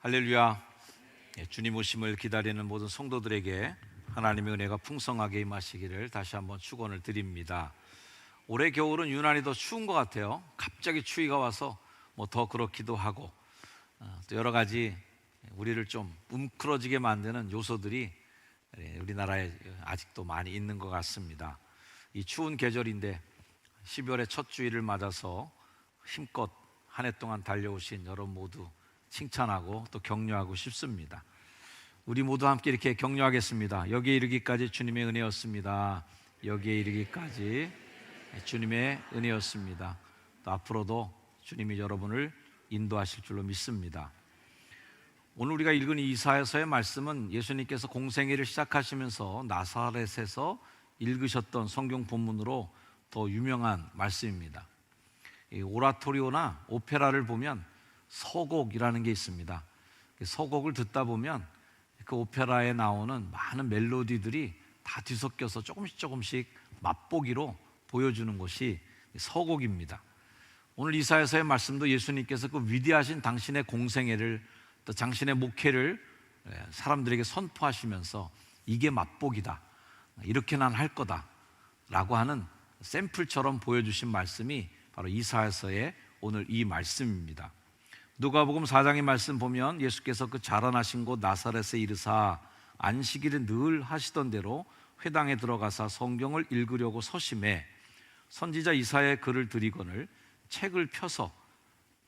할렐루야. 주님 오심을 기다리는 모든 성도들에게 하나님의 은혜가 풍성하게 임하시기를 다시 한번 축원을 드립니다. 올해 겨울은 유난히 더 추운 것 같아요. 갑자기 추위가 와서 더 그렇기도 하고, 또 여러 가지 우리를 좀 뭉클어지게 만드는 요소들이 우리나라에 아직도 많이 있는 것 같습니다. 이 추운 계절인데 12월의 첫 주일을 맞아서 힘껏 한 해 동안 달려오신 여러분 모두 칭찬하고 또 격려하고 싶습니다. 우리 모두 함께 이렇게 격려하겠습니다. 여기에 이르기까지 주님의 은혜였습니다. 여기에 이르기까지 주님의 은혜였습니다. 또 앞으로도 주님이 여러분을 인도하실 줄로 믿습니다. 오늘 우리가 읽은 이사야서의 말씀은 예수님께서 공생애를 시작하시면서 나사렛에서 읽으셨던 성경 본문으로 더 유명한 말씀입니다. 이 오라토리오나 오페라를 보면 서곡이라는 게 있습니다. 서곡을 듣다 보면 그 오페라에 나오는 많은 멜로디들이 다 뒤섞여서 조금씩 맛보기로 보여주는 것이 서곡입니다. 오늘 이사야서의 말씀도 예수님께서 그 위대하신 당신의 공생애를, 또 당신의 목회를 사람들에게 선포하시면서 이게 맛보기다, 이렇게 난 할 거다 라고 하는 샘플처럼 보여주신 말씀이 바로 이사야서의 오늘 이 말씀입니다. 누가복음 4장의 말씀 보면 예수께서 그 자라나신 곳 나사렛에 이르사 안식일에 늘 하시던 대로 회당에 들어가사 성경을 읽으려고 서심해 선지자 이사야의 글을 들이거늘 책을 펴서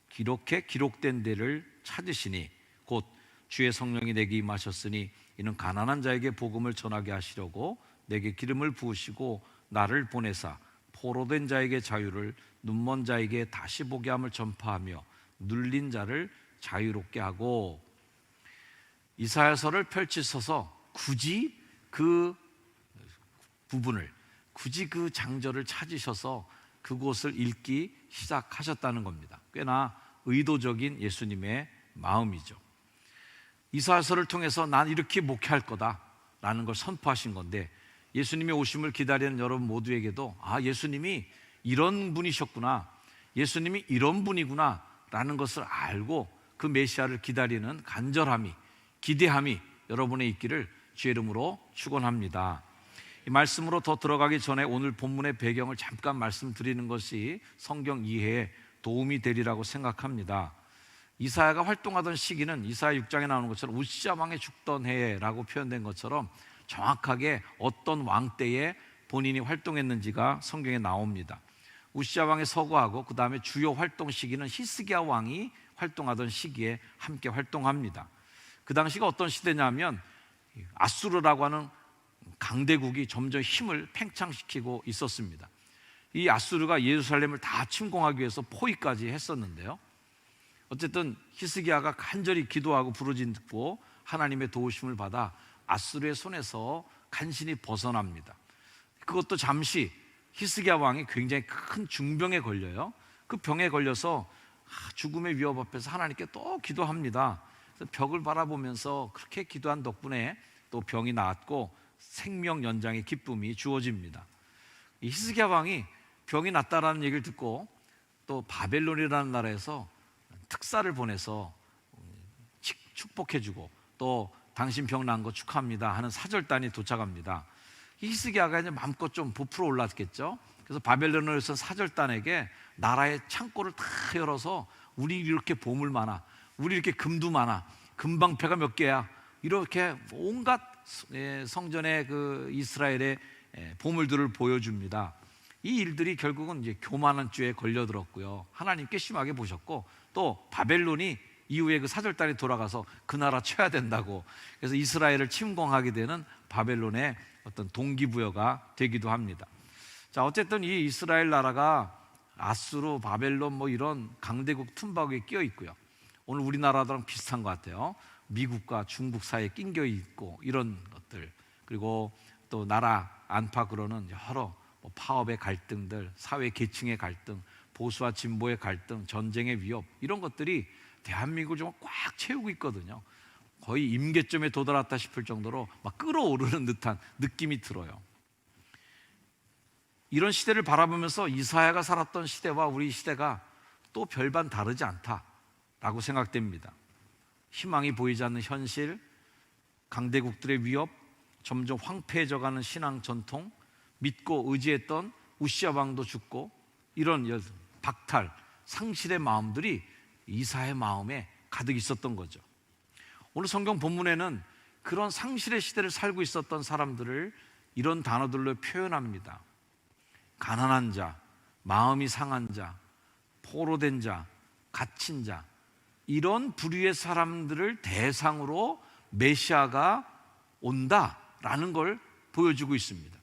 기록된 데를 찾으시니 곧 주의 성령이 내게 임하셨으니 이는 가난한 자에게 복음을 전하게 하시려고 내게 기름을 부으시고 나를 보내사 포로된 자에게 자유를, 눈먼 자에게 다시 보게 함을 전파하며 눌린 자를 자유롭게 하고. 이사야서를 펼치셔서 굳이 그 부분을, 굳이 그 장절을 찾으셔서 그곳을 읽기 시작하셨다는 겁니다. 꽤나 의도적인 예수님의 마음이죠. 이사야서를 통해서 난 이렇게 목회할 거다라는 걸 선포하신 건데, 예수님의 오심을 기다리는 여러분 모두에게도 예수님이 이런 분이셨구나, 예수님이 이런 분이구나 라는 것을 알고 그 메시아를 기다리는 간절함이, 기대함이 여러분의 있기를 주의 이름으로 축원합니다. 이 말씀으로 더 들어가기 전에 오늘 본문의 배경을 잠깐 말씀드리는 것이 성경 이해에 도움이 되리라고 생각합니다. 이사야가 활동하던 시기는 이사야 6장에 나오는 것처럼 우시야 왕이 죽던 해라고 표현된 것처럼 정확하게 어떤 왕 때에 본인이 활동했는지가 성경에 나옵니다. 우시야 왕의 서거하고 그 다음에 주요 활동 시기는 히스기야 왕이 활동하던 시기에 함께 활동합니다. 그 당시가 어떤 시대냐면 아수르라고 하는 강대국이 점점 힘을 팽창시키고 있었습니다. 이 아수르가 예루살렘을 다 침공하기 위해서 포위까지 했었는데요, 어쨌든 히스기야가 간절히 기도하고 부르짖고 하나님의 도우심을 받아 아수르의 손에서 간신히 벗어납니다. 그것도 잠시 히스기야 왕이 굉장히 큰 중병에 걸려요. 그 병에 걸려서 죽음의 위협 앞에서 하나님께 또 기도합니다. 그래서 벽을 바라보면서 그렇게 기도한 덕분에 또 병이 나았고 생명 연장의 기쁨이 주어집니다. 이 히스기야 왕이 병이 낫다라는 얘기를 듣고 또 바벨론이라는 나라에서 특사를 보내서 축복해주고 또 당신 병 난 거 축하합니다 하는 사절단이 도착합니다. 히스기야가 이제 마음껏 좀 부풀어 올랐겠죠. 그래서 바벨론에서 사절단에게 나라의 창고를 다 열어서 우리 이렇게 보물 많아, 우리 이렇게 금도 많아, 금방패가 몇 개야, 이렇게 온갖 성전의 그 이스라엘의 보물들을 보여줍니다. 이 일들이 결국은 이제 교만한 죄에 걸려들었고요, 하나님께 심하게 보셨고 또 바벨론이 이후에 그 사절단이 돌아가서 그 나라 쳐야 된다고, 그래서 이스라엘을 침공하게 되는 바벨론의 어떤 동기부여가 되기도 합니다. 자, 어쨌든 이 이스라엘 나라가 아수르, 바벨론 이런 강대국 틈바구이에 끼어 있고요, 오늘 우리나라랑 비슷한 것 같아요. 미국과 중국 사이에 낑겨 있고 이런 것들, 그리고 또 나라 안팎으로는 여러 파업의 갈등들, 사회 계층의 갈등, 보수와 진보의 갈등, 전쟁의 위협, 이런 것들이 대한민국을 좀 꽉 채우고 있거든요. 거의 임계점에 도달했다 싶을 정도로 막 끓어오르는 듯한 느낌이 들어요. 이런 시대를 바라보면서 이사야가 살았던 시대와 우리 시대가 또 별반 다르지 않다라고 생각됩니다. 희망이 보이지 않는 현실, 강대국들의 위협, 점점 황폐해져가는 신앙 전통, 믿고 의지했던 우시아 왕도 죽고, 이런 박탈, 상실의 마음들이 이사의 마음에 가득 있었던 거죠. 오늘 성경 본문에는 그런 상실의 시대를 살고 있었던 사람들을 이런 단어들로 표현합니다. 가난한 자, 마음이 상한 자, 포로된 자, 갇힌 자, 이런 부류의 사람들을 대상으로 메시아가 온다라는 걸 보여주고 있습니다.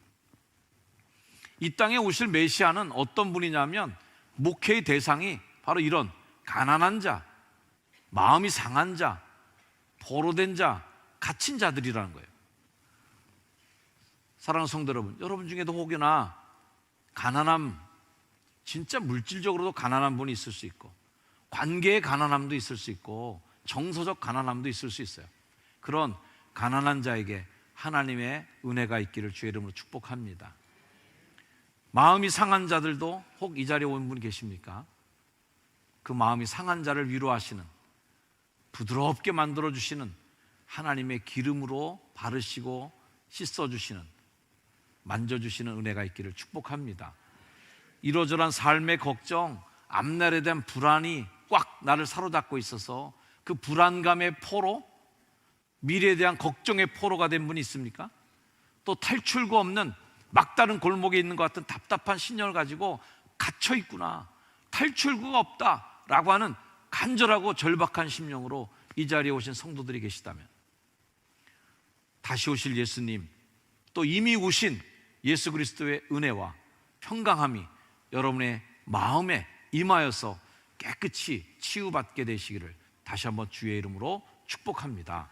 이 땅에 오실 메시아는 어떤 분이냐면, 목회의 대상이 바로 이런 가난한 자, 마음이 상한 자, 포로된 자, 갇힌 자들이라는 거예요. 사랑하는 성도 여러분, 여러분 중에도 혹여나 가난함, 진짜 물질적으로도 가난한 분이 있을 수 있고, 관계의 가난함도 있을 수 있고, 정서적 가난함도 있을 수 있어요. 그런 가난한 자에게 하나님의 은혜가 있기를 주의 이름으로 축복합니다. 마음이 상한 자들도 혹 이 자리에 온 분이 계십니까? 그 마음이 상한 자를 위로하시는, 부드럽게 만들어주시는 하나님의 기름으로 바르시고 씻어주시는, 만져주시는 은혜가 있기를 축복합니다. 이러저러한 삶의 걱정, 앞날에 대한 불안이 꽉 나를 사로잡고 있어서 그 불안감의 포로, 미래에 대한 걱정의 포로가 된 분이 있습니까? 또 탈출구 없는 막다른 골목에 있는 것 같은 답답한 신념을 가지고 갇혀 있구나, 탈출구가 없다라고 하는 간절하고 절박한 심령으로 이 자리에 오신 성도들이 계시다면, 다시 오실 예수님, 또 이미 오신 예수 그리스도의 은혜와 평강함이 여러분의 마음에 임하여서 깨끗이 치유받게 되시기를 다시 한번 주의 이름으로 축복합니다.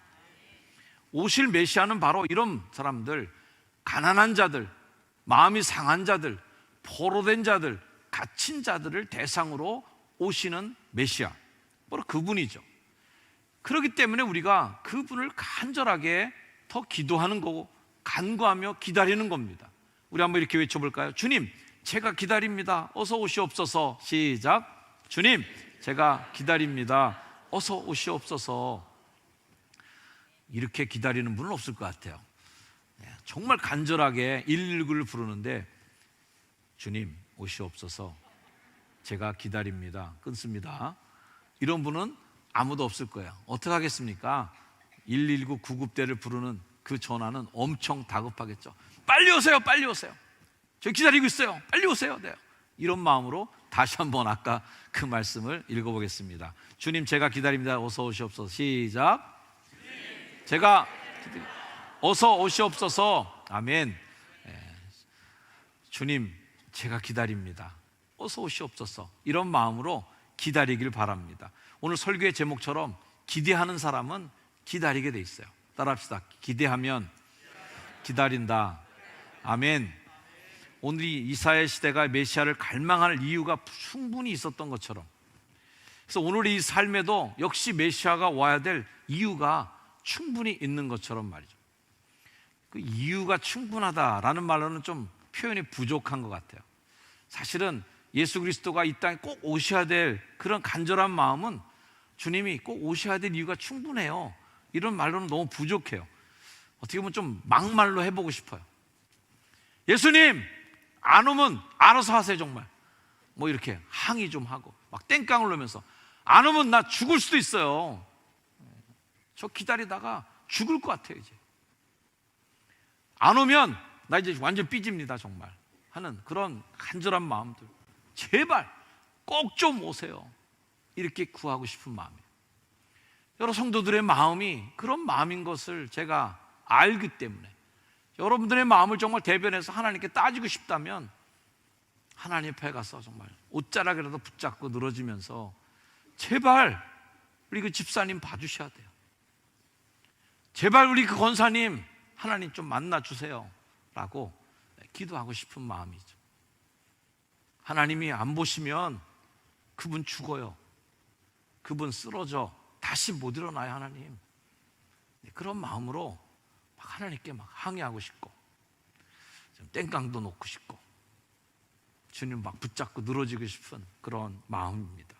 오실 메시아는 바로 이런 사람들, 가난한 자들, 마음이 상한 자들, 포로된 자들, 갇힌 자들을 대상으로 오시는 메시아, 바로 그분이죠. 그렇기 때문에 우리가 그분을 간절하게 더 기도하는 거고 간구하며 기다리는 겁니다. 우리 한번 이렇게 외쳐볼까요? 주님, 제가 기다립니다. 어서 오시옵소서. 시작. 주님, 제가 기다립니다. 어서 오시옵소서. 이렇게 기다리는 분은 없을 것 같아요. 정말 간절하게 119를 부르는데, 주님 오시옵소서, 제가 기다립니다, 끊습니다, 이런 분은 아무도 없을 거예요. 어떻게 하겠습니까? 119 구급대를 부르는 그 전화는 엄청 다급하겠죠. 빨리 오세요, 빨리 오세요, 저 기다리고 있어요, 빨리 오세요. 네. 이런 마음으로 다시 한번 아까 그 말씀을 읽어보겠습니다. 주님, 제가 기다립니다. 어서 오시옵소서. 시작. 제가 어서 오시옵소서. 아멘. 주님, 제가 기다립니다. 어서 오시옵소서. 이런 마음으로 기다리길 바랍니다. 오늘 설교의 제목처럼 기대하는 사람은 기다리게 돼 있어요. 따라합시다. 기대하면 기다린다. 아멘. 오늘 이 이사야 시대가 메시아를 갈망할 이유가 충분히 있었던 것처럼, 그래서 오늘 이 삶에도 역시 메시아가 와야 될 이유가 충분히 있는 것처럼 말이죠. 그 이유가 충분하다라는 말로는 좀 표현이 부족한 것 같아요. 사실은 예수 그리스도가 이 땅에 꼭 오셔야 될 그런 간절한 마음은, 주님이 꼭 오셔야 될 이유가 충분해요, 이런 말로는 너무 부족해요. 어떻게 보면 좀 막말로 해보고 싶어요. 예수님 안 오면 알아서 하세요. 정말 뭐 이렇게 항의 좀 하고 막 땡깡을 놓으면서, 안 오면 나 죽을 수도 있어요, 저 기다리다가 죽을 것 같아요, 이제 안 오면 나 이제 완전 삐집니다 정말 하는 그런 간절한 마음들, 제발 꼭 좀 오세요, 이렇게 구하고 싶은 마음이에요. 여러 성도들의 마음이 그런 마음인 것을 제가 알기 때문에, 여러분들의 마음을 정말 대변해서 하나님께 따지고 싶다면 하나님 앞에 가서 정말 옷자락이라도 붙잡고 늘어지면서, 제발 우리 그 집사님 봐주셔야 돼요, 제발 우리 그 권사님 하나님 좀 만나주세요 라고 기도하고 싶은 마음이죠. 하나님이 안 보시면 그분 죽어요, 그분 쓰러져 다시 못 일어나요, 하나님. 그런 마음으로 막 하나님께 막 항의하고 싶고, 땡깡도 놓고 싶고, 주님 막 붙잡고 늘어지고 싶은 그런 마음입니다.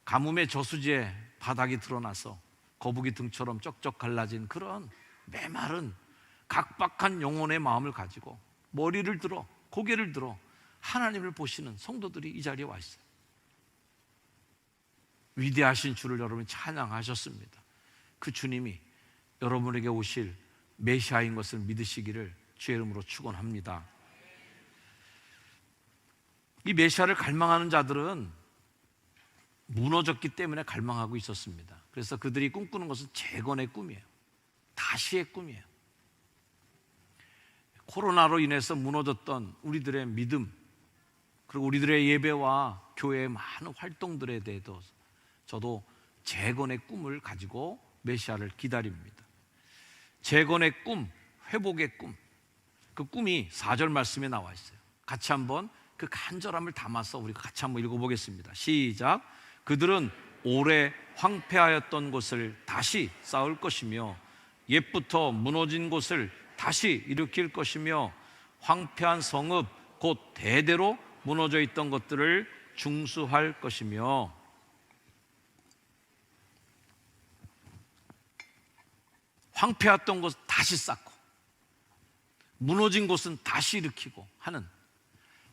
가뭄의 저수지에 바닥이 드러나서 거북이 등처럼 쩍쩍 갈라진 그런 메마른 각박한 영혼의 마음을 가지고 머리를 들어 고개를 들어 하나님을 보시는 성도들이 이 자리에 와 있어요. 위대하신 주를 여러분이 찬양하셨습니다. 그 주님이 여러분에게 오실 메시아인 것을 믿으시기를 주의 이름으로 축원합니다. 이 메시아를 갈망하는 자들은 무너졌기 때문에 갈망하고 있었습니다. 그래서 그들이 꿈꾸는 것은 재건의 꿈이에요. 다시의 꿈이에요. 코로나로 인해서 무너졌던 우리들의 믿음, 그리고 우리들의 예배와 교회의 많은 활동들에 대해서 저도 재건의 꿈을 가지고 메시아를 기다립니다. 재건의 꿈, 회복의 꿈, 그 꿈이 4절 말씀에 나와 있어요. 같이 한번 그 간절함을 담아서 우리가 같이 한번 읽어보겠습니다. 시작. 그들은 오래 황폐하였던 곳을 다시 쌓을 것이며 옛부터 무너진 곳을 다시 일으킬 것이며 황폐한 성읍 곧 대대로 무너져 있던 것들을 중수할 것이며. 황폐했던 곳은 다시 쌓고 무너진 곳은 다시 일으키고 하는,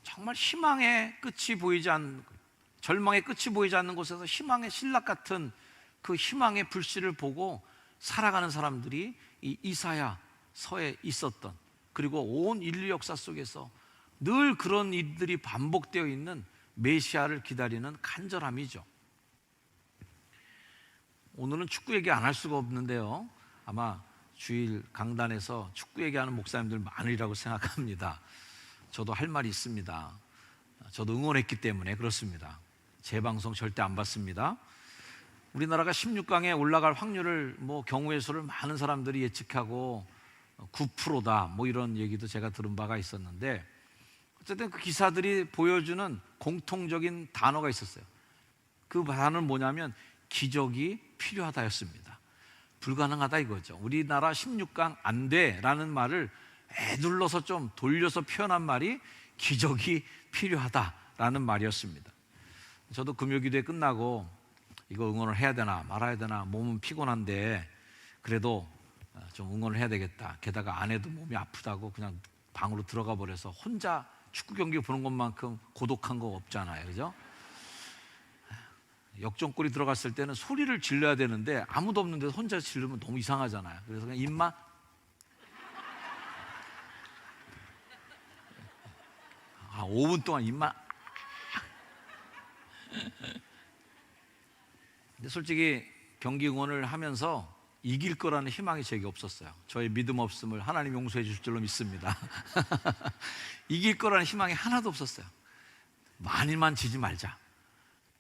정말 희망의 끝이 보이지 않는, 절망의 끝이 보이지 않는 곳에서 희망의 신락 같은 그 희망의 불씨를 보고 살아가는 사람들이 이 이사야서에 있었던, 그리고 온 인류 역사 속에서 늘 그런 일들이 반복되어 있는 메시아를 기다리는 간절함이죠. 오늘은 축구 얘기 안 할 수가 없는데요, 아마 주일 강단에서 축구 얘기하는 목사님들 많으리라고 생각합니다. 저도 할 말이 있습니다. 저도 응원했기 때문에 그렇습니다. 재방송 절대 안 받습니다. 우리나라가 16강에 올라갈 확률을 경우의 수를 많은 사람들이 예측하고 9%다 이런 얘기도 제가 들은 바가 있었는데, 어쨌든 그 기사들이 보여주는 공통적인 단어가 있었어요. 그 단어는 뭐냐면 기적이 필요하다였습니다. 불가능하다 이거죠. 우리나라 16강 안 돼라는 말을 애둘러서 좀 돌려서 표현한 말이 기적이 필요하다라는 말이었습니다. 저도 금요기도회 끝나고 이거 응원을 해야 되나 말아야 되나, 몸은 피곤한데 그래도 좀 응원을 해야 되겠다. 게다가 아내도 몸이 아프다고 그냥 방으로 들어가 버려서 혼자 축구 경기 보는 것만큼 고독한 거 없잖아요, 그죠? 역전골이 들어갔을 때는 소리를 질러야 되는데 아무도 없는데 혼자 질르면 너무 이상하잖아요. 그래서 그냥 입만 5분 동안 입만. 근데 솔직히 경기 응원을 하면서 이길 거라는 희망이 제게 없었어요. 저의 믿음 없음을 하나님 용서해 주실 줄로 믿습니다. 이길 거라는 희망이 하나도 없었어요. 많이만 지지 말자.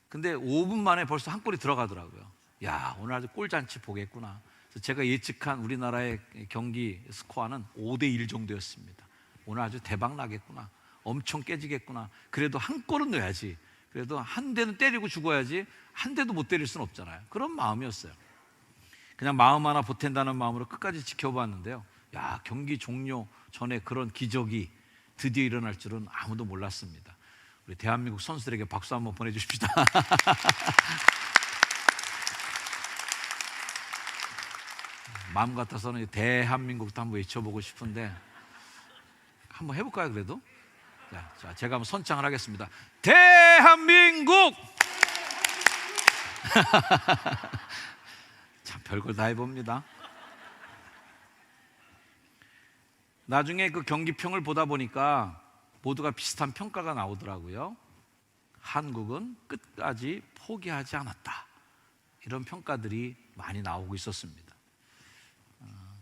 근데 5분 만에 벌써 한 골이 들어가더라고요. 야, 오늘 아주 골잔치 보겠구나. 그래서 제가 예측한 우리나라의 경기 스코어는 5대1 정도였습니다. 오늘 아주 대박 나겠구나, 엄청 깨지겠구나. 그래도 한 골은 넣어야지. 그래도 한 대는 때리고 죽어야지. 한 대도 못 때릴 수는 없잖아요. 그런 마음이었어요. 그냥 마음 하나 보탠다는 마음으로 끝까지 지켜봤는데요, 야, 경기 종료 전에 그런 기적이 드디어 일어날 줄은 아무도 몰랐습니다. 우리 대한민국 선수들에게 박수 한번 보내주십시다. 마음 같아서는 대한민국도 한번 외쳐보고 싶은데 한번 해볼까요? 그래도 자, 제가 한번 선창을 하겠습니다. 대한민국! 참 별걸 다 해봅니다. 나중에 그 경기평을 보다 보니까 모두가 비슷한 평가가 나오더라고요. 한국은 끝까지 포기하지 않았다, 이런 평가들이 많이 나오고 있었습니다.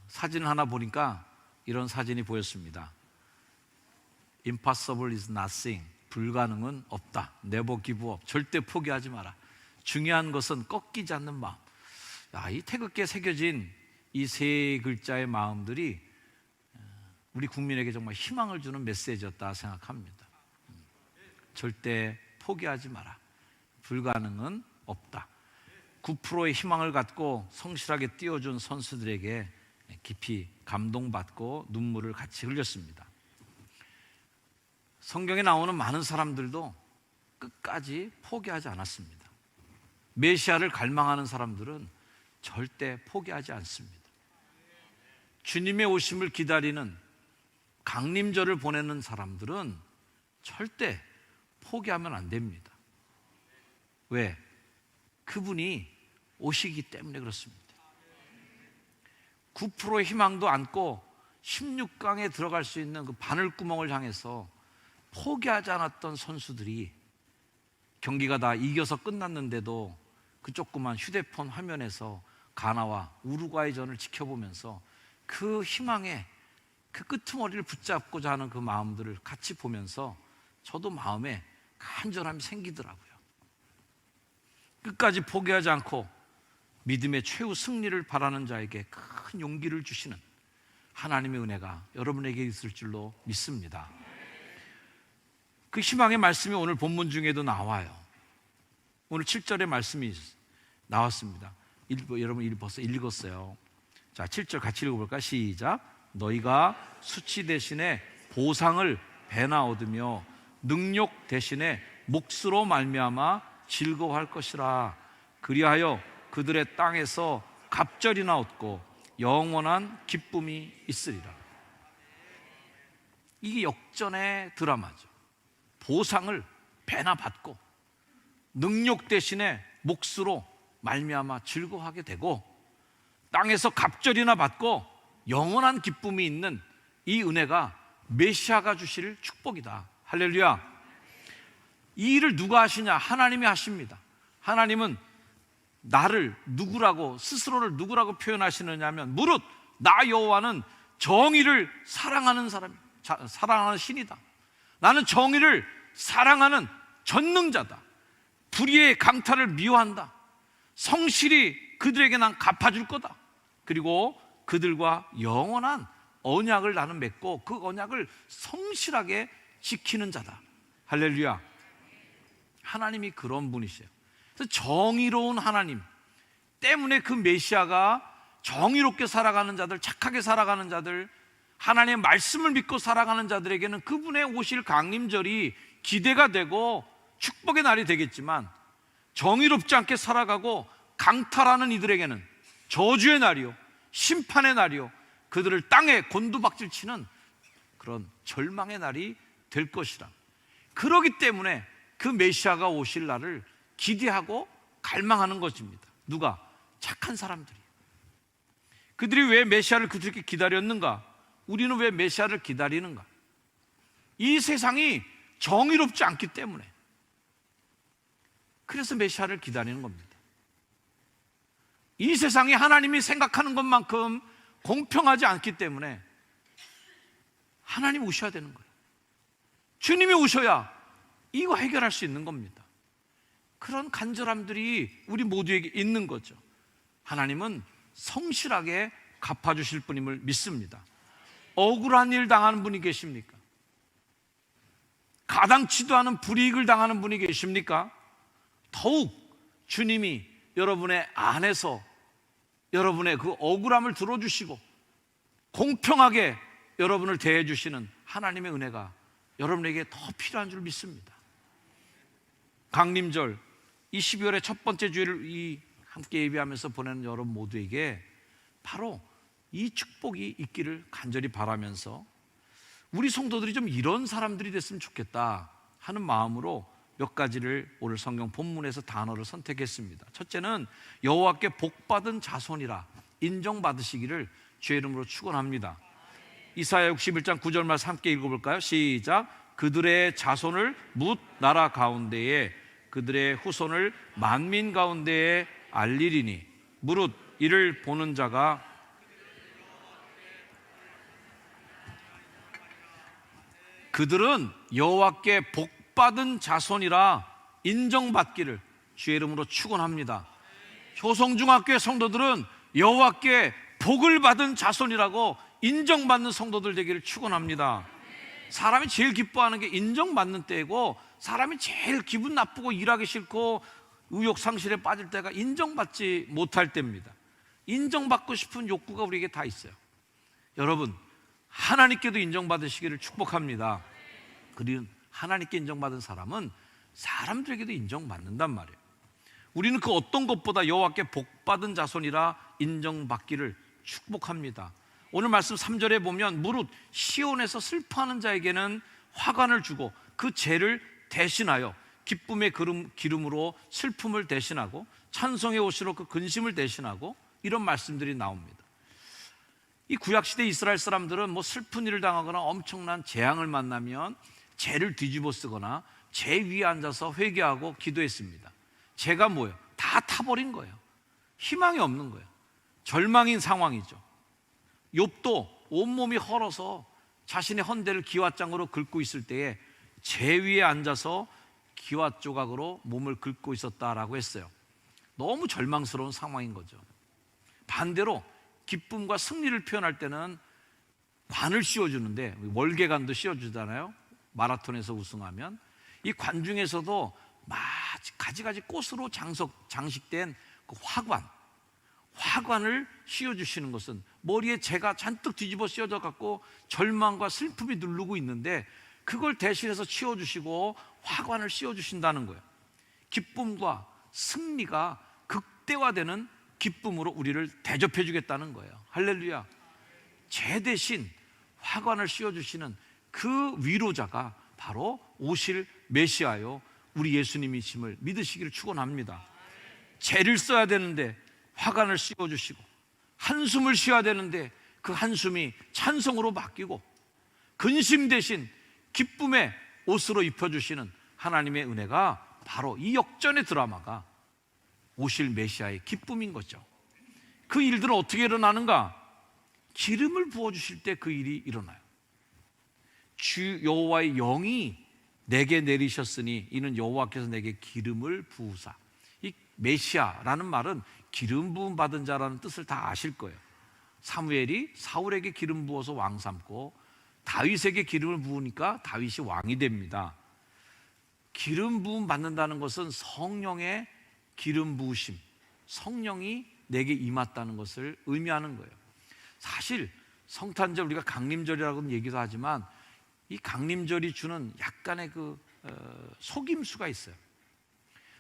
사진을 하나 보니까 이런 사진이 보였습니다. Impossible is nothing. 불가능은 없다. Never give up. 절대 포기하지 마라. 중요한 것은 꺾이지 않는 마음. 이 태극기에 새겨진 이 세 글자의 마음들이 우리 국민에게 정말 희망을 주는 메시지였다 생각합니다. 절대 포기하지 마라. 불가능은 없다. 9%의 희망을 갖고 성실하게 뛰어준 선수들에게 깊이 감동받고 눈물을 같이 흘렸습니다. 성경에 나오는 많은 사람들도 끝까지 포기하지 않았습니다. 메시아를 갈망하는 사람들은 절대 포기하지 않습니다. 주님의 오심을 기다리는 강림절을 보내는 사람들은 절대 포기하면 안 됩니다. 왜? 그분이 오시기 때문에 그렇습니다. 9%의 희망도 안고 16강에 들어갈 수 있는 그 바늘구멍을 향해서 포기하지 않았던 선수들이 경기가 다 이겨서 끝났는데도 그 조그만 휴대폰 화면에서 가나와 우루과이전을 지켜보면서 그 희망의 그 끄트머리를 붙잡고자 하는 그 마음들을 같이 보면서 저도 마음에 간절함이 생기더라고요. 끝까지 포기하지 않고 믿음의 최후 승리를 바라는 자에게 큰 용기를 주시는 하나님의 은혜가 여러분에게 있을 줄로 믿습니다. 그 희망의 말씀이 오늘 본문 중에도 나와요. 오늘 7절의 말씀이 나왔습니다. 여러분 벌써 읽었어요. 자, 7절 같이 읽어볼까요? 시작. 너희가 수치 대신에 보상을 배나 얻으며 능욕 대신에 몫으로 말미암아 즐거워할 것이라. 그리하여 그들의 땅에서 갑절이나 얻고 영원한 기쁨이 있으리라. 이게 역전의 드라마죠. 보상을 배나 받고 능욕 대신에 몫으로 말미암아 즐거워하게 되고 땅에서 갑절이나 받고 영원한 기쁨이 있는 이 은혜가 메시아가 주실 축복이다. 할렐루야. 이 일을 누가 하시냐? 하나님이 하십니다. 하나님은 나를 누구라고, 스스로를 누구라고 표현하시느냐 하면 무릇 나 여호와는 정의를 사랑하는 사랑하는 신이다. 나는 정의를 사랑하는 전능자다. 불의의 강탈을 미워한다. 성실히 그들에게 난 갚아줄 거다. 그리고 그들과 영원한 언약을 나는 맺고 그 언약을 성실하게 지키는 자다. 할렐루야. 하나님이 그런 분이세요. 그래서 정의로운 하나님 때문에 그 메시아가 정의롭게 살아가는 자들, 착하게 살아가는 자들, 하나님의 말씀을 믿고 살아가는 자들에게는 그분의 오실 강림절이 기대가 되고 축복의 날이 되겠지만, 정의롭지 않게 살아가고 강탈하는 이들에게는 저주의 날이요, 심판의 날이요, 그들을 땅에 곤두박질 치는 그런 절망의 날이 될 것이라. 그러기 때문에 그 메시아가 오실 날을 기대하고 갈망하는 것입니다. 누가? 착한 사람들이. 그들이 왜 메시아를 그렇게 기다렸는가? 우리는 왜 메시아를 기다리는가? 이 세상이 정의롭지 않기 때문에, 그래서 메시아를 기다리는 겁니다. 이 세상이 하나님이 생각하는 것만큼 공평하지 않기 때문에 하나님 오셔야 되는 거예요. 주님이 오셔야 이거 해결할 수 있는 겁니다. 그런 간절함들이 우리 모두에게 있는 거죠. 하나님은 성실하게 갚아주실 분임을 믿습니다. 억울한 일 당하는 분이 계십니까? 가당치도 않은 불이익을 당하는 분이 계십니까? 더욱 주님이 여러분의 안에서 여러분의 그 억울함을 들어주시고 공평하게 여러분을 대해주시는 하나님의 은혜가 여러분에게 더 필요한 줄 믿습니다. 강림절 이 12월의 첫 번째 주일을 함께 예배하면서 보내는 여러분 모두에게 바로 이 축복이 있기를 간절히 바라면서, 우리 성도들이 좀 이런 사람들이 됐으면 좋겠다 하는 마음으로 몇 가지를 오늘 성경 본문에서 단어를 선택했습니다. 첫째는 여호와께 복받은 자손이라 인정받으시기를 주의 이름으로 축원합니다. 이사야 61장 9절 말씀 함께 읽어볼까요? 시작. 그들의 자손을 뭇 나라 가운데에, 그들의 후손을 만민 가운데에 알리리니 무릇 이를 보는 자가 그들은 여호와께 복받은 자손이라 인정받기를 주의 이름으로 축원합니다. 효성중학교의 성도들은 여호와께 복을 받은 자손이라고 인정받는 성도들 되기를 축원합니다. 사람이 제일 기뻐하는 게 인정받는 때이고, 사람이 제일 기분 나쁘고 일하기 싫고 의욕상실에 빠질 때가 인정받지 못할 때입니다. 인정받고 싶은 욕구가 우리에게 다 있어요. 여러분, 하나님께도 인정받으시기를 축복합니다. 그리고 하나님께 인정받은 사람은 사람들에게도 인정받는단 말이에요. 우리는 그 어떤 것보다 여호와께 복받은 자손이라 인정받기를 축복합니다. 오늘 말씀 3절에 보면 무릇 시온에서 슬퍼하는 자에게는 화관을 주고 그 죄를 대신하여 기쁨의 기름으로 슬픔을 대신하고 찬송의 옷으로 그 근심을 대신하고, 이런 말씀들이 나옵니다. 이 구약시대 이스라엘 사람들은 뭐 슬픈 일을 당하거나 엄청난 재앙을 만나면 죄를 뒤집어 쓰거나 죄 위에 앉아서 회개하고 기도했습니다. 죄가 뭐예요? 다 타버린 거예요. 희망이 없는 거예요. 절망인 상황이죠. 욥도 온몸이 헐어서 자신의 헌대를 기와장으로 긁고 있을 때에 죄 위에 앉아서 기와 조각으로 몸을 긁고 있었다라고 했어요. 너무 절망스러운 상황인 거죠. 반대로 기쁨과 승리를 표현할 때는 관을 씌워주는데, 월계관도 씌워주잖아요. 마라톤에서 우승하면 이 관 중에서도 가지가지 꽃으로 장식된 그 화관을 씌워주시는 것은, 머리에 재가 잔뜩 뒤집어 씌워져 갖고 절망과 슬픔이 누르고 있는데 그걸 대신해서 치워주시고 화관을 씌워주신다는 거예요. 기쁨과 승리가 극대화되는 기쁨으로 우리를 대접해 주겠다는 거예요. 할렐루야. 죄 대신 화관을 씌워주시는 그 위로자가 바로 오실 메시아요, 우리 예수님이심을 믿으시기를 축원합니다. 죄를 써야 되는데 화관을 씌워주시고, 한숨을 쉬어야 되는데 그 한숨이 찬송으로 바뀌고, 근심 대신 기쁨의 옷으로 입혀주시는 하나님의 은혜가 바로 이 역전의 드라마가 오실 메시아의 기쁨인 거죠. 그 일들은 어떻게 일어나는가? 기름을 부어주실 때 그 일이 일어나요. 주 여호와의 영이 내게 내리셨으니 이는 여호와께서 내게 기름을 부으사. 이 메시아라는 말은 기름 부음 받은 자라는 뜻을 다 아실 거예요. 사무엘이 사울에게 기름 부어서 왕 삼고 다윗에게 기름을 부으니까 다윗이 왕이 됩니다. 기름 부음 받는다는 것은 성령의 기름 부으심, 성령이 내게 임했다는 것을 의미하는 거예요. 사실 성탄절, 우리가 강림절이라고는 얘기도 하지만 이 강림절이 주는 약간의 속임수가 있어요.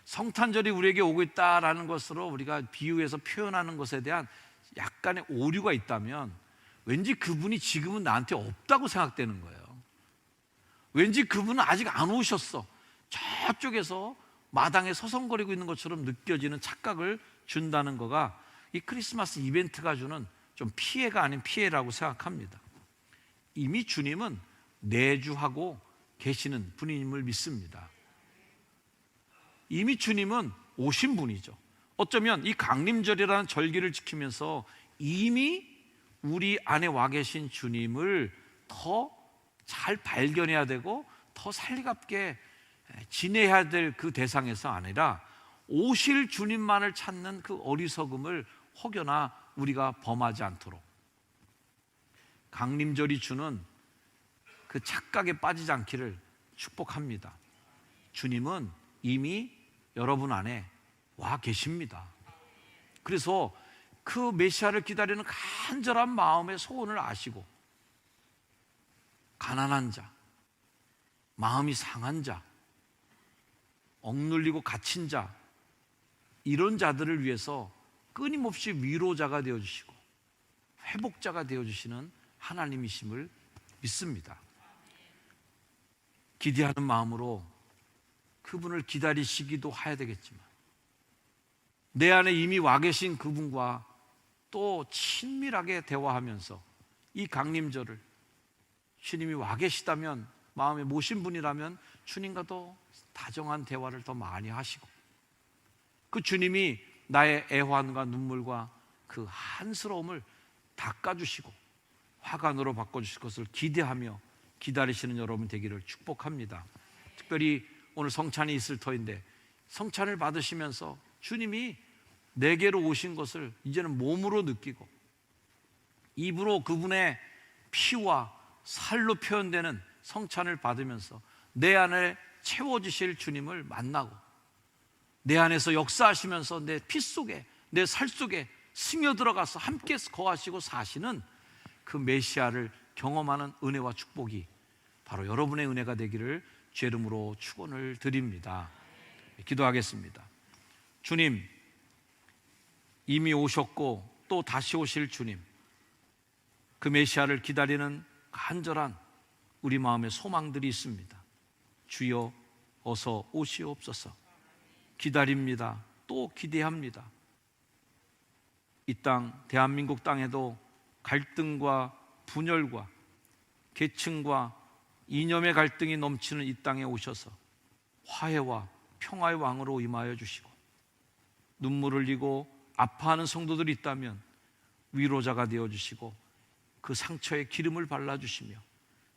성탄절이 우리에게 오고 있다라는 것으로 우리가 비유해서 표현하는 것에 대한 약간의 오류가 있다면 왠지 그분이 지금은 나한테 없다고 생각되는 거예요. 왠지 그분은 아직 안 오셨어, 저쪽에서 마당에 서성거리고 있는 것처럼 느껴지는 착각을 준다는 거가 이 크리스마스 이벤트가 주는 좀 피해가 아닌 피해라고 생각합니다. 이미 주님은 내주하고 계시는 분임을 믿습니다. 이미 주님은 오신 분이죠. 어쩌면 이 강림절이라는 절기를 지키면서 이미 우리 안에 와 계신 주님을 더 잘 발견해야 되고 더 살리갑게 지내야 될 그 대상에서 아니라 오실 주님만을 찾는 그 어리석음을 혹여나 우리가 범하지 않도록 강림절이 주는 그 착각에 빠지지 않기를 축복합니다. 주님은 이미 여러분 안에 와 계십니다. 그래서 그 메시아를 기다리는 간절한 마음의 소원을 아시고, 가난한 자, 마음이 상한 자, 억눌리고 갇힌 자, 이런 자들을 위해서 끊임없이 위로자가 되어주시고 회복자가 되어주시는 하나님이심을 믿습니다. 기대하는 마음으로 그분을 기다리시기도 해야 되겠지만, 내 안에 이미 와 계신 그분과 또 친밀하게 대화하면서 이 강림절을 주님이 와 계시다면, 마음에 모신 분이라면 주님과 더 다정한 대화를 더 많이 하시고, 그 주님이 나의 애환과 눈물과 그 한스러움을 닦아주시고 화관으로 바꿔주실 것을 기대하며 기다리시는 여러분 되기를 축복합니다. 특별히 오늘 성찬이 있을 터인데 성찬을 받으시면서 주님이 내게로 오신 것을 이제는 몸으로 느끼고, 입으로 그분의 피와 살로 표현되는 성찬을 받으면서 내 안에 채워주실 주님을 만나고, 내 안에서 역사하시면서 내 피 속에, 내 살 속에 스며들어가서 함께 거하시고 사시는 그 메시아를 경험하는 은혜와 축복이 바로 여러분의 은혜가 되기를 주 이름으로 축원을 드립니다. 기도하겠습니다. 주님, 이미 오셨고 또 다시 오실 주님, 그 메시아를 기다리는 간절한 우리 마음의 소망들이 있습니다. 주여 어서 오시옵소서. 기다립니다. 또 기대합니다. 이 땅, 대한민국 땅에도 갈등과 분열과 계층과 이념의 갈등이 넘치는 이 땅에 오셔서 화해와 평화의 왕으로 임하여 주시고, 눈물 흘리고 아파하는 성도들이 있다면 위로자가 되어주시고 그 상처에 기름을 발라주시며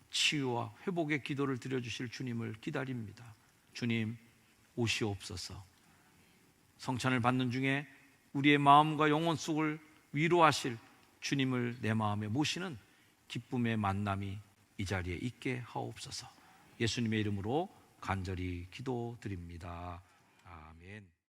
치유와 회복의 기도를 드려주실 주님을 기다립니다. 주님 오시옵소서. 성찬을 받는 중에 우리의 마음과 영혼 속을 위로하실 주님을 내 마음에 모시는 기쁨의 만남이 이 자리에 있게 하옵소서. 예수님의 이름으로 간절히 기도드립니다. 아멘.